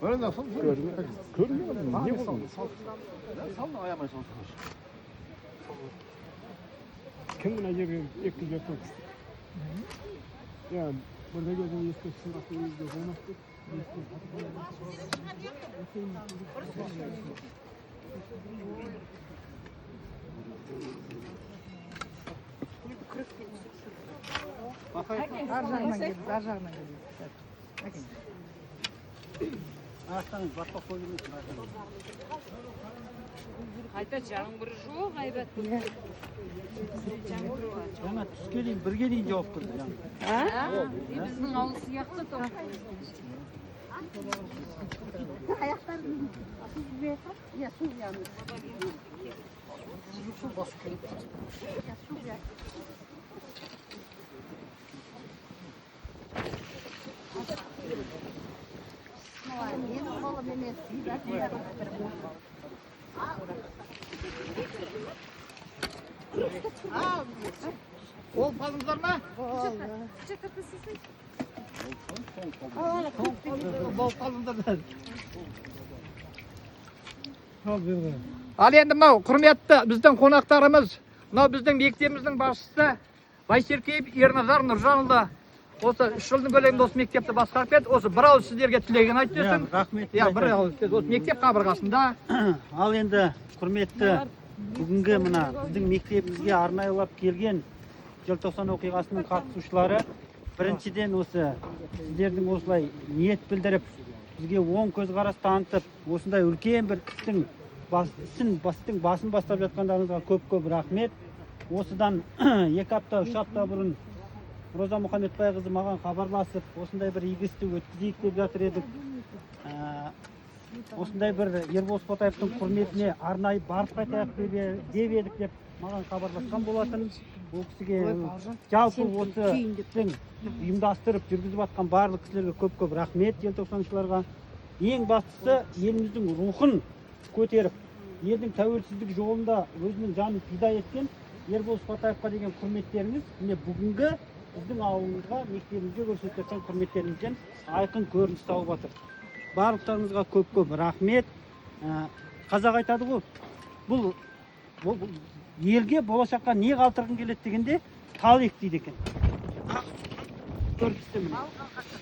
Böyle nasıl? Görmüyor musun? Niye bu? Salın ayağıma salsın. Kendine yeri ekleyecek yok. Yani burada gözünü yıkıyorsun, akıllı yüzde olmazdık. Qayta жаңбыр жоқ, айбат. Жаңбыр бар. Жаңа түске дейін, бірге дейін жауап тұрды. Біздің ауыл сияқты тоқ. Аяқтарын сүзбей қап, я су yandı. Su basıyor. Ya su ya. Benim oğlum Mehmet, Ol palınızlar mı? Bol palınızlar. Ал енді мынау құрметті біздің қонақтарымыз, мынау біздің мектебіміздің басшысы Байсеркеев Ерназар Нұржанұлы. Осы 3 жылдың көлемінде осы мектепті басқарып келді. Осы бір ауыз сіздерге тілегін айтып берсін. Рахмет. Бір ауыз сөз осы мектеп қабырғасында. Ал енді құрметті бүгінгі мына біздің мектебімізге арнайылап келген желтоқсан оқиғасының қатысушылары, біріншіден осы сіздердің осылай ниет білдіріп, бізге оң көзқарас танытып, осындай үлкен бір істің басын бастап жатқандарыңызға көп рахмет. Осыдан 2 апта, 3 апта бұрын Роза Мұхамедбайқызы маған хабарласып, осындай бір игі істі өткізейік деп жатыр едік. Осындай бір Ербол Спотаевтың құрметіне арнайы барып қайтайық деп едік деп маған хабарласқан болатын. Ол кісіге жалпы осы істің ұйымдастырып жүргізіп жатқан барлық кісілерге көп рахмет, желтоқсаншыларға. Ең бастысы еліміздің рухын көтеріп, елдің тәуелсіздік жолында өзінің жанын пида еткен Ербол Спотаевқа деген құрметтеріңіз міне бүгінгі біздің ауылымызға, мектебімізге көрсеткен құрметтеріңізден айқын көрініс тауып жатыр. Барлықтарыңызға көп рахмет. Қазақ айтады ғой, бұл елге болашаққа не қалдырғың келеді дегенде тал ек дейді екен. Көрдіңіздер міне.